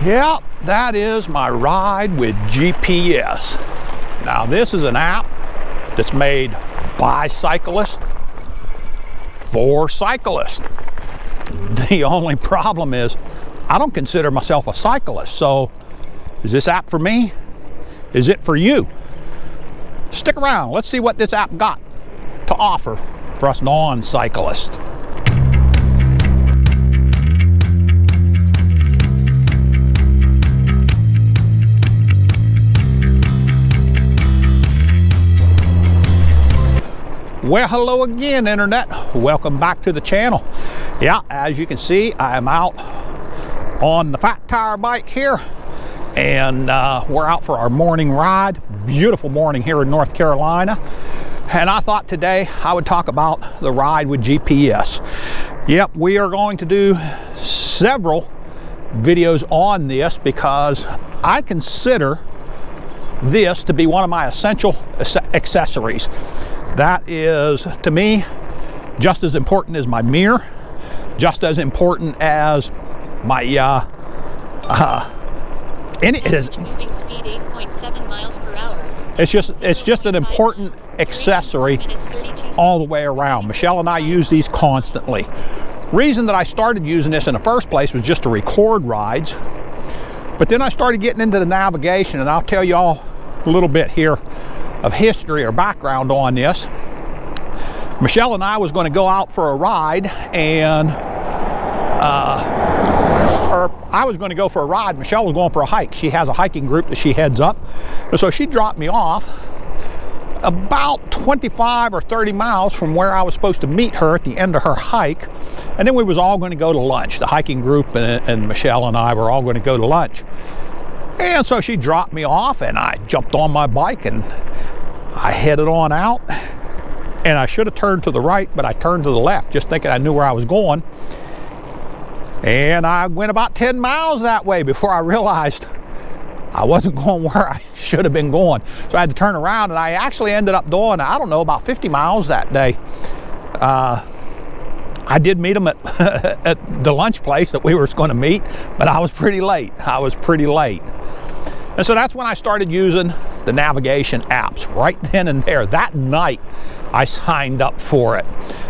Yep, that is my ride with GPS. Now this is an app that's made by cyclists for cyclists. The only problem is I don't consider myself a cyclist. So is this app for me? Is it for you? Stick around. Let's see what this app got to offer for us non-cyclists. Well, hello again, Internet. Welcome back to the channel. Yeah, as you can see, I am out on the Fat Tire bike here, and we're out for our morning ride. Beautiful morning here in North Carolina. And I thought today I would talk about the ride with GPS. Yep, we are going to do several videos on this because I consider this to be one of my essential accessories. That is, to me, just as important as my mirror, just as important as my moving speed 8.7 miles per hour. It's just an important accessory all the way around. Michelle and I use these constantly. Reason that I started using this in the first place was just to record rides, but then I started getting into the navigation, and I'll tell you all a little bit here of history or background on this. Michelle and I was going to go out for a ride, and or I was going to go for a ride. Michelle was going for a hike. She has a hiking group that she heads up, and so she dropped me off about 25 or 30 miles from where I was supposed to meet her at the end of her hike, and then we was all going to go to lunch. The hiking group and Michelle and I were all going to go to lunch. And so she dropped me off, and I jumped on my bike and I headed on out. And I should have turned to the right, but I turned to the left, just thinking I knew where I was going. And I went about 10 miles that way before I realized I wasn't going where I should have been going. So I had to turn around, and I actually ended up doing, I don't know, about 50 miles that day. I did meet them at the lunch place that we were going to meet, but I was pretty late. And so that's when I started using the navigation apps, right then and there. That night, I signed up for it.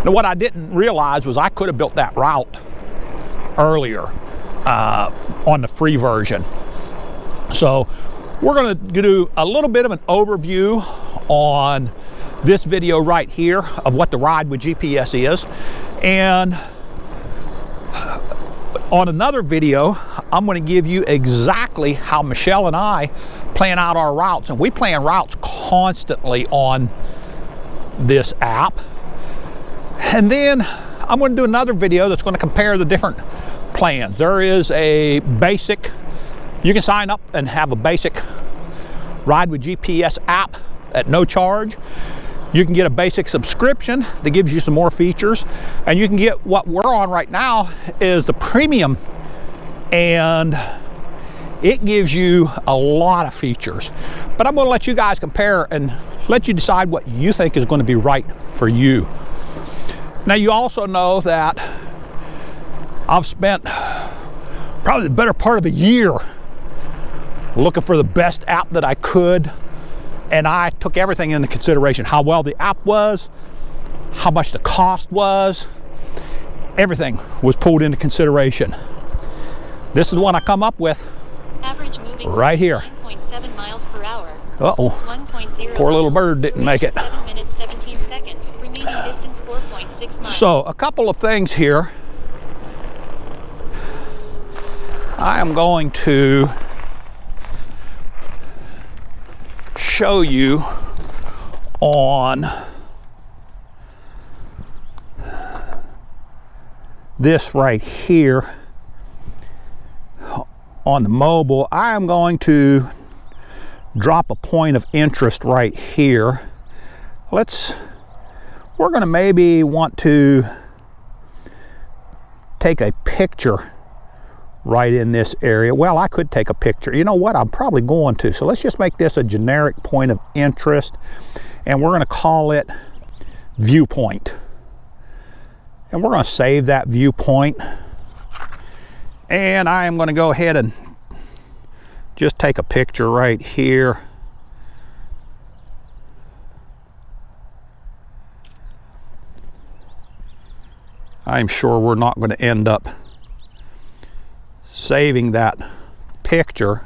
Now, what I didn't realize was I could have built that route earlier on the free version. So we're going to do a little bit of an overview on this video right here of what the ride with GPS is. And on another video, I'm going to give you exactly how Michelle and I plan out our routes. And we plan routes constantly on this app. And then I'm going to do another video that's going to compare the different plans. There is a basic, you can sign up and have a basic ride with GPS app at no charge. You can get a basic subscription that gives you some more features, and you can get what we're on right now is the premium, and it gives you a lot of features. But I'm going to let you guys compare and let you decide what you think is going to be right for you. Now, you also know that I've spent probably the better part of a year looking for the best app that I could. And I took everything into consideration. How well the app was, how much the cost was, everything was pulled into consideration. This is one I come up with. Average moving right here. 9.7 miles per hour. Uh-oh. 1.0 Poor little bird didn't make it. 7 minutes 17 seconds. Remaining distance 4.6 miles. So, a couple of things here. I am going to show you on this right here on the mobile. I am going to drop a point of interest right here. We're going to maybe want to take a picture right in this area. Well, I could take a picture. You know what? I'm probably going to. So let's just make this a generic point of interest, and we're going to call it viewpoint. And we're going to save that viewpoint. And I am going to go ahead and just take a picture right here. I'm sure we're not going to end up saving that picture,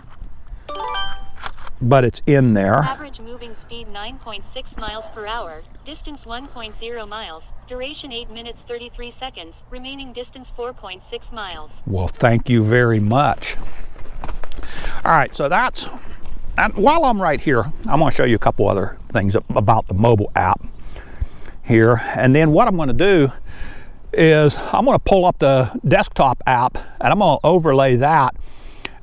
but it's in there. Average moving speed 9.6 miles per hour, distance 1.0 miles, duration 8 minutes 33 seconds, remaining distance 4.6 miles. Well, thank you very much. All right, so that's, and while I'm right here, I'm going to show you a couple other things about the mobile app here. And then what I'm going to do is I'm going to pull up the desktop app and I'm going to overlay that,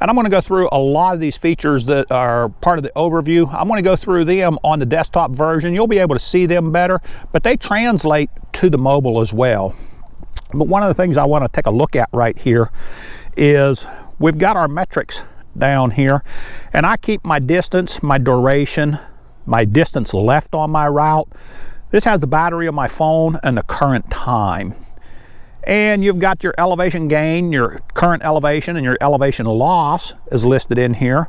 and I'm going to go through a lot of these features that are part of the overview. I'm going to go through them on the desktop version. You'll be able to see them better, but they translate to the mobile as well. But one of the things I want to take a look at right here is we've got our metrics down here, and I keep my distance, my duration, my distance left on my route. This has the battery of my phone and the current time. And you've got your elevation gain, your current elevation, and your elevation loss is listed in here.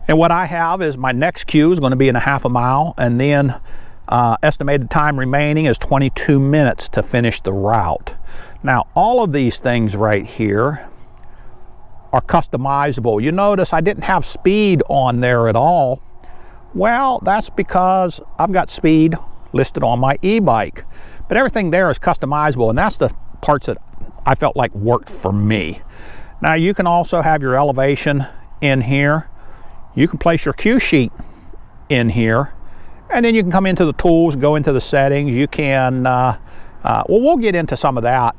And what I have is my next Q is going to be in a half a mile, and then estimated time remaining is 22 minutes to finish the route. Now, all of these things right here are customizable. You notice I didn't have speed on there at all. Well, that's because I've got speed listed on my e-bike, but everything there is customizable, and that's the parts that I felt like worked for me. Now, you can also have your elevation in here. You can place your cue sheet in here, and then you can come into the tools and go into the settings. You can well, we'll get into some of that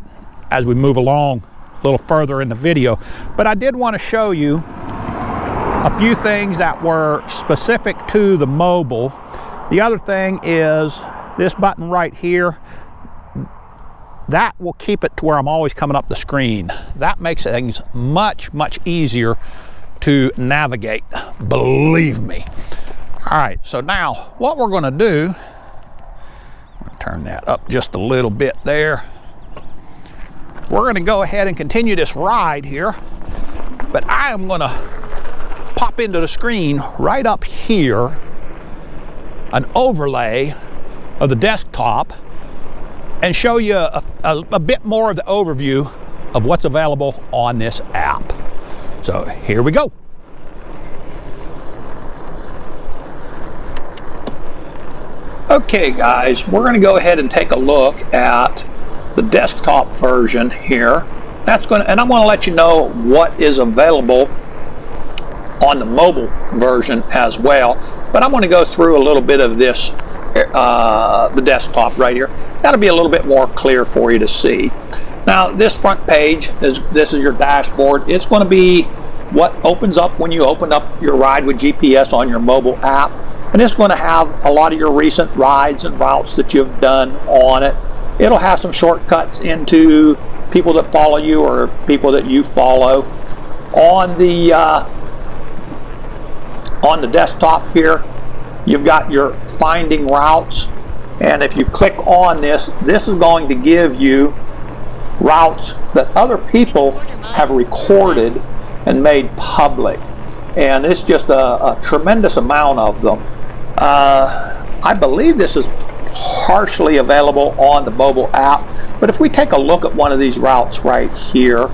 as we move along a little further in the video, but I did want to show you a few things that were specific to the mobile. The other thing is this button right here. That will keep it to where I'm always coming up the screen. That makes things much, much easier to navigate, believe me. All right, so now what we're gonna do, I'll turn that up just a little bit there. We're gonna go ahead and continue this ride here, but I am gonna pop into the screen right up here, an overlay of the desktop, and show you a bit more of the overview of what's available on this app. So here we go. Okay guys, we're going to go ahead and take a look at the desktop version here. And I'm going to let you know what is available on the mobile version as well. But I'm going to go through a little bit of this, the desktop right here. That'll be a little bit more clear for you to see. Now, this front page this is your dashboard. It's going to be what opens up when you open up your Ride with GPS on your mobile app, and it's going to have a lot of your recent rides and routes that you've done on it. It'll have some shortcuts into people that follow you or people that you follow. On the desktop here, you've got your finding routes. And if you click on this, this is going to give you routes that other people have recorded and made public. And it's just a tremendous amount of them. I believe this is partially available on the mobile app. But if we take a look at one of these routes right here,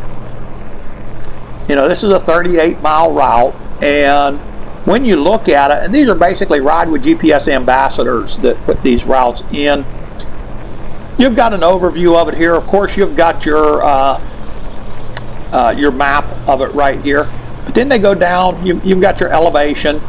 you know, this is a 38-mile route. And when you look at it, and these are basically Ride with GPS ambassadors that put these routes in. You've got an overview of it here. Of course, you've got your map of it right here. But then they go down. You've got your elevation.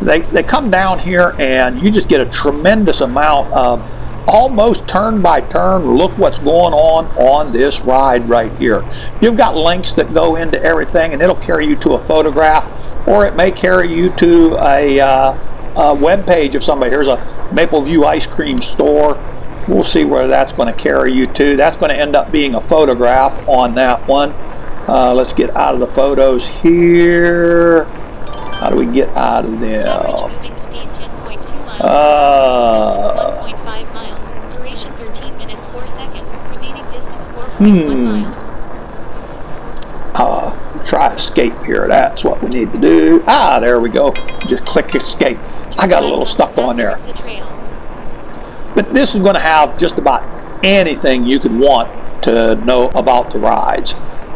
They come down here, and you just get a tremendous amount of almost turn by turn. Look what's going on this ride right here. You've got links that go into everything, and it'll carry you to a photograph, or it may carry you to a web page of somebody. Here's a Maple View ice cream store. We'll see where that's going to carry you to. That's going to end up being a photograph on that one. Let's get out of the photos here. How do we get out of them? Average moving speed 10.2 miles. Distance 1.5 miles. Duration 13 minutes 4 seconds. Remaining distance 4.1 miles. Try escape here. That's what we need to do. Ah, there we go. Just click escape. I got a little stuck on there. But this is going to have just about anything you could want to know about the rides.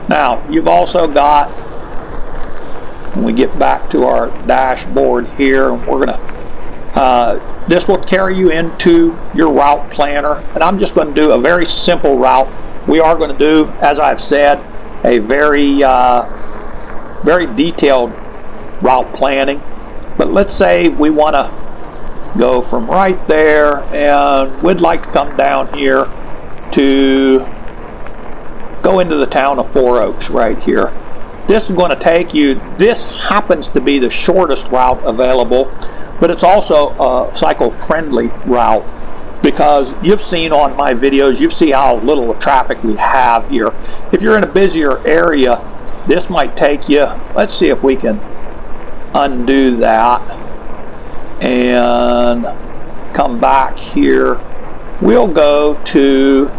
Now, you've also got, when we get back to our dashboard here, and we're going to, this will carry you into your route planner. And I'm just going to do a very simple route. We are going to do, as I've said, a very, very detailed route planning. But let's say we want to go from right there, and we'd like to come down here to go into the town of Four Oaks right here. This is going to take you, this happens to be the shortest route available, but it's also a cycle-friendly route, because you've seen on my videos, you see how little traffic we have here. If you're in a busier area, this might take you, let's see if we can undo that and come back here. We'll go to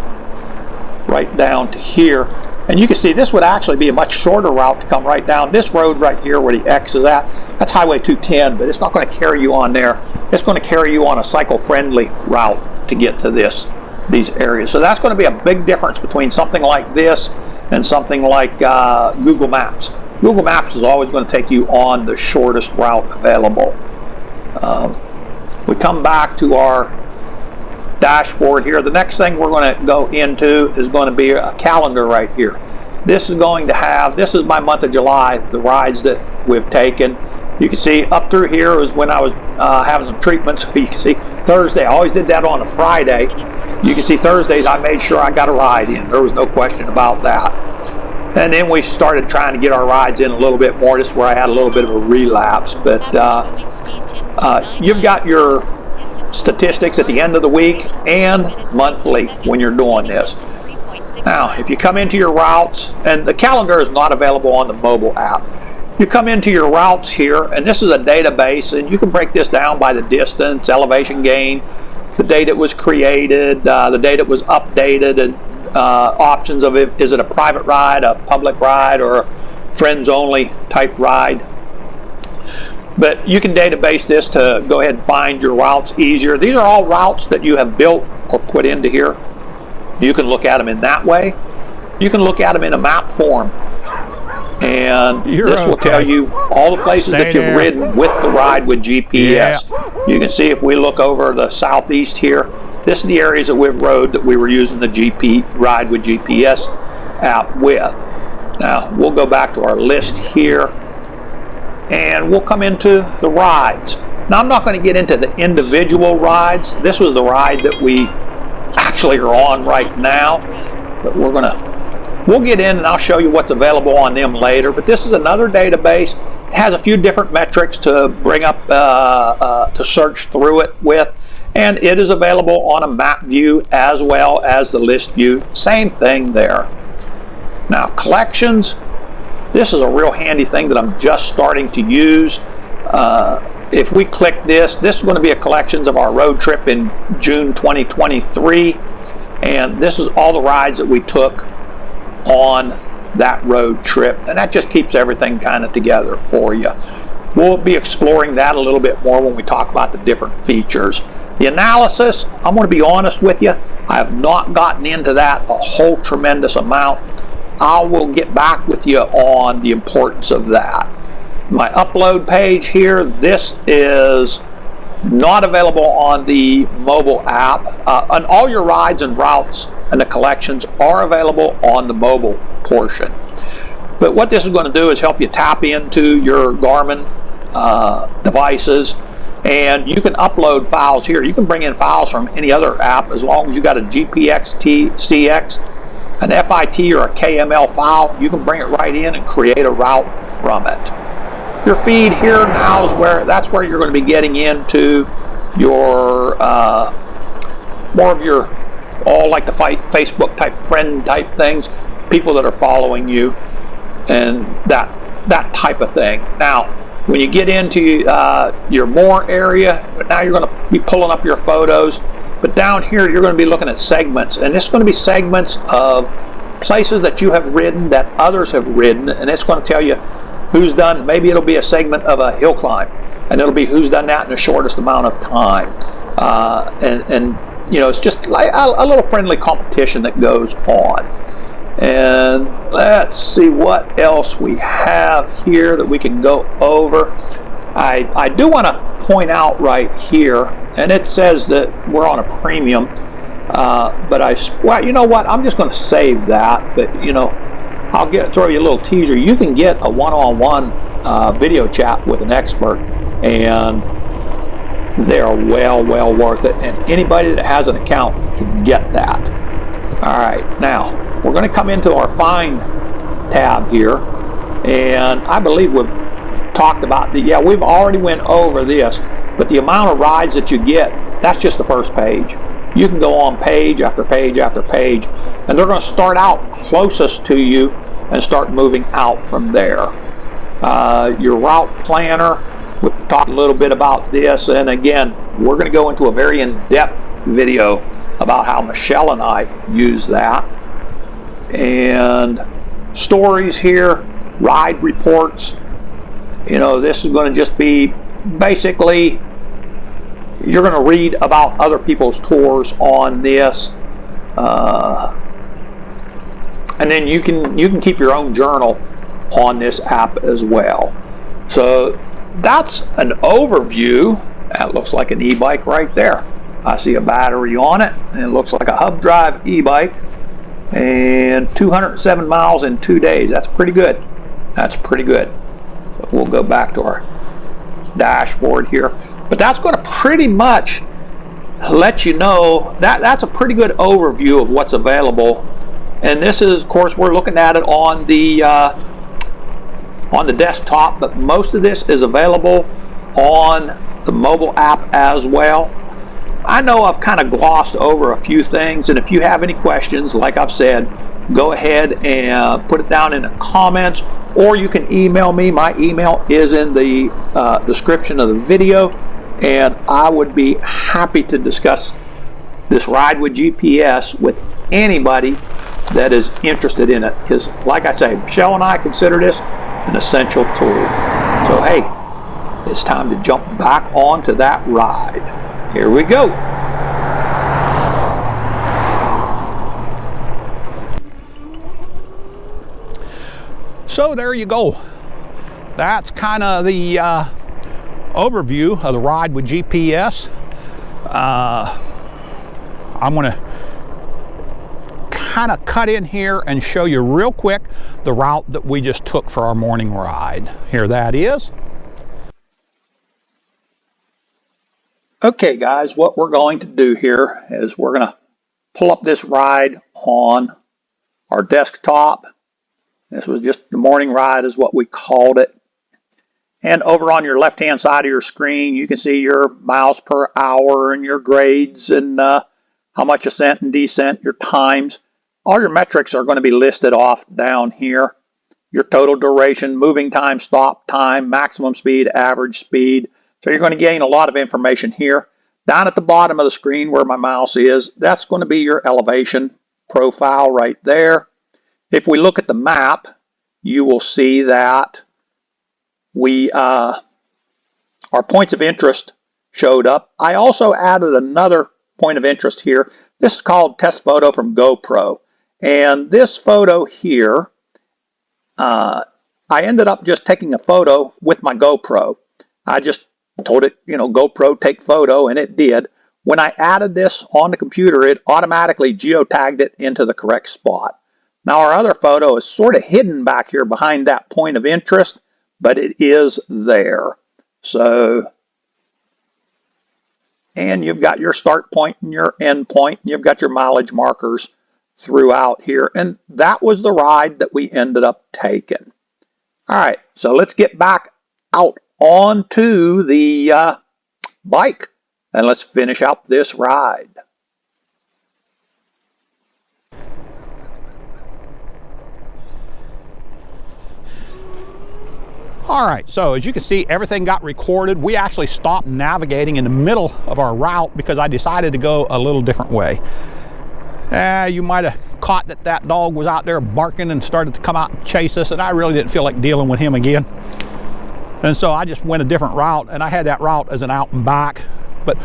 right down to here, and you can see this would actually be a much shorter route to come right down this road right here where the X is at. That's Highway 210, but it's not going to carry you on there. It's going to carry you on a cycle-friendly route to get to these areas. So that's going to be a big difference between something like this and something like Google Maps. Google Maps is always going to take you on the shortest route available. We come back to our dashboard here. The next thing we're going to go into is going to be a calendar right here. This is going to have, this is my month of July, the rides that we've taken. You can see up through here is when I was having some treatments. You can see Thursday, I always did that on a Friday. You can see Thursdays I made sure I got a ride in. There was no question about that. And then we started trying to get our rides in a little bit more. This is where I had a little bit of a relapse. But you've got your statistics at the end of the week and monthly when you're doing this. Now, if you come into your routes, and the calendar is not available on the mobile app. You come into your routes here, and this is a database, and you can break this down by the distance, elevation gain, the date it was created, the date it was updated, and options of it. Is it a private ride, a public ride, or a friends only type ride? But you can database this to go ahead and find your routes easier. These are all routes that you have built or put into here. You can look at them in that way. You can look at them in a map form. And this will tell you all the places that you've ridden with the ride with GPS. Yeah. You can see if we look over the southeast here, this is the areas that we've rode that we were using the ride with GPS app with. Now we'll go back to our list here, and we'll come into the rides. Now I'm not going to get into the individual rides. This was the ride that we actually are on right now, but we'll get in and I'll show you what's available on them later. But this is another database. It has a few different metrics to bring up to search through it with, and it is available on a map view as well as the list view. Same thing there. Now collections, this is a real handy thing that I'm just starting to use. If we click this is going to be a collections of our road trip in June 2023, and this is all the rides that we took on that road trip, and that just keeps everything kind of together for you. We'll be exploring that a little bit more when we talk about the different features. The analysis, I'm going to be honest with you, I have not gotten into that a whole tremendous amount. I will get back with you on the importance of that. My upload page here, this is not available on the mobile app, and all your rides and routes and the collections are available on the mobile portion. But what this is going to do is help you tap into your Garmin devices, and you can upload files here. You can bring in files from any other app as long as you got a GPX-CX, an FIT, or a KML file. You can bring it right in and create a route from it. Your feed here now is that's where you're going to be getting into your more of your like the Facebook type friend type things, people that are following you, and that type of thing. Now when you get into your more area, now you're going to be pulling up your photos, but down here you're going to be looking at segments, and it's going to be segments of places that you have ridden that others have ridden, and it's going to tell you who's done, maybe it'll be a segment of a hill climb, and it'll be who's done that in the shortest amount of time. And you know, it's just like a little friendly competition that goes on. And let's see what else we have here that we can go over. I do want to point out right here, and it says that we're on a premium, but well, you know what? I'm just going to save that. But you know, I'll throw you a little teaser. You can get a one-on-one video chat with an expert, and they're well worth it. And anybody that has an account can get that. All right, now we're going to come into our Find tab here, and I believe we've talked about the, yeah, we've already went over this, but the amount of rides that you get, that's just the first page. You can go on page after page after page, and they're going to start out closest to you and start moving out from there. Your route planner, we've talked a little bit about this, and again, we're going to go into a very in-depth video about how Michelle and I use that. And stories here, ride reports. You know, this is going to just be basically, you're going to read about other people's tours on this, and then you can keep your own journal on this app as well. So that's an overview. That looks like an e-bike right there. I see a battery on it, and it looks like a hub drive e-bike, and 207 miles in 2 days. That's pretty good. That's pretty good. So we'll go back to our dashboard here, but that's going to pretty much let you know that that's a pretty good overview of what's available. And this is, of course, we're looking at it on the desktop, but most of this is available on the mobile app as well. I know I've kind of glossed over a few things, and if you have any questions, like I've said, go ahead and put it down in the comments, or you can email me. My email is in the description of the video, and I would be happy to discuss this Ride with GPS with anybody that is interested in it, because like I say, Michelle and I consider this an essential tool. So hey, it's time to jump back onto that ride. Here we go. So there you go. That's kind of the overview of the Ride with GPS. I'm going to kind of cut in here and show you real quick the route that we just took for our morning ride. Here that is. Okay guys, what we're going to do here is we're going to pull up this ride on our desktop. This was just the morning ride is what we called it. And over on your left hand side of your screen, you can see your miles per hour and your grades and how much ascent and descent, your times. All your metrics are going to be listed off down here. Your total duration, moving time, stop time, maximum speed, average speed. So you're going to gain a lot of information here. Down at the bottom of the screen where my mouse is, that's going to be your elevation profile right there. If we look at the map, you will see that we our points of interest showed up. I also added another point of interest here. This is called Test Photo from GoPro. And this photo here, I ended up just taking a photo with my GoPro. I just told it, you know, GoPro take photo, and it did. When I added this on the computer, it automatically geotagged it into the correct spot. Now our other photo is sort of hidden back here behind that point of interest, but it is there. So, and you've got your start point and your end point, and you've got your mileage markers throughout here. And that was the ride that we ended up taking. All right, so let's get back out onto the bike and let's finish up this ride. All right, so as you can see, everything got recorded. We actually stopped navigating in the middle of our route because I decided to go a little different way. You might have caught caught that that dog was out there barking and started to come out and chase us, and I really didn't feel like dealing with him again. And so I just went a different route, and I had that route as an out and back. But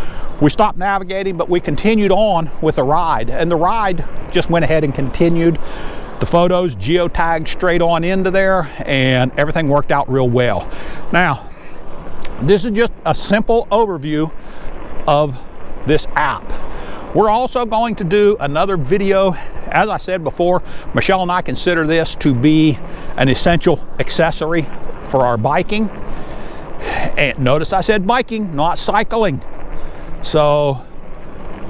we stopped navigating, but we continued on with the ride, and the ride just went ahead and continued. The photos geotagged straight on into there, and everything worked out real well. Now, this is just a simple overview of this app. We're also going to do another video. As I said before, Michelle and I consider this to be an essential accessory for our biking. And notice I said biking, not cycling. So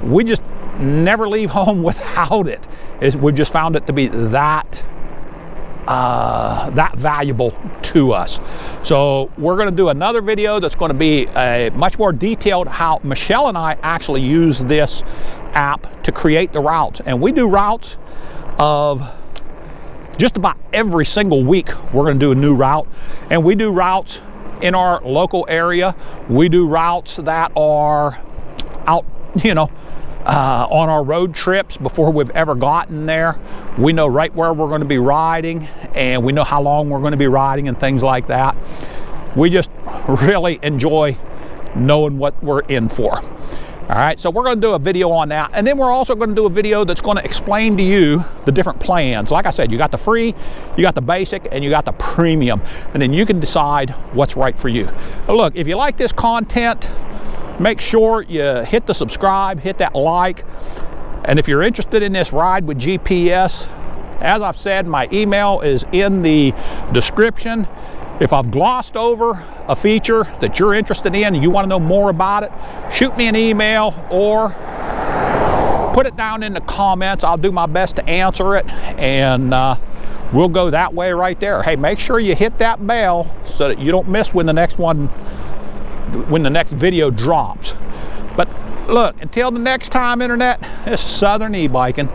we just never leave home without it. We've just found it to be that valuable to us. So we're going to do another video that's going to be a much more detailed how Michelle and I actually use this app to create the routes. And we do routes of just about every single week. We're going to do a new route, and we do routes in our local area. We do routes that are out, you know, on our road trips before we've ever gotten there. We know right where we're going to be riding, and we know how long we're going to be riding and things like that. We just really enjoy knowing what we're in for. All right, so we're going to do a video on that, and then we're also going to do a video that's going to explain to you the different plans. Like I said, you got the free, you got the basic, and you got the premium, and then you can decide what's right for you. Now look, if you like this content, make sure you hit the subscribe, hit that like, and if you're interested in this ride with GPS, as I've said, my email is in the description. If I've glossed over a feature that you're interested in and you want to know more about it, shoot me an email or put it down in the comments. I'll do my best to answer it, and we'll go that way right there. Hey, make sure you hit that bell so that you don't miss when the next video drops. But look, until the next time, Internet, this is Southern E-Biking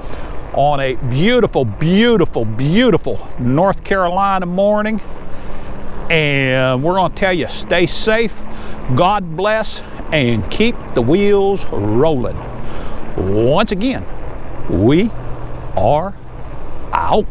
on a beautiful, beautiful, beautiful North Carolina morning. And we're going to tell you, stay safe, God bless, and keep the wheels rolling. Once again, we are out.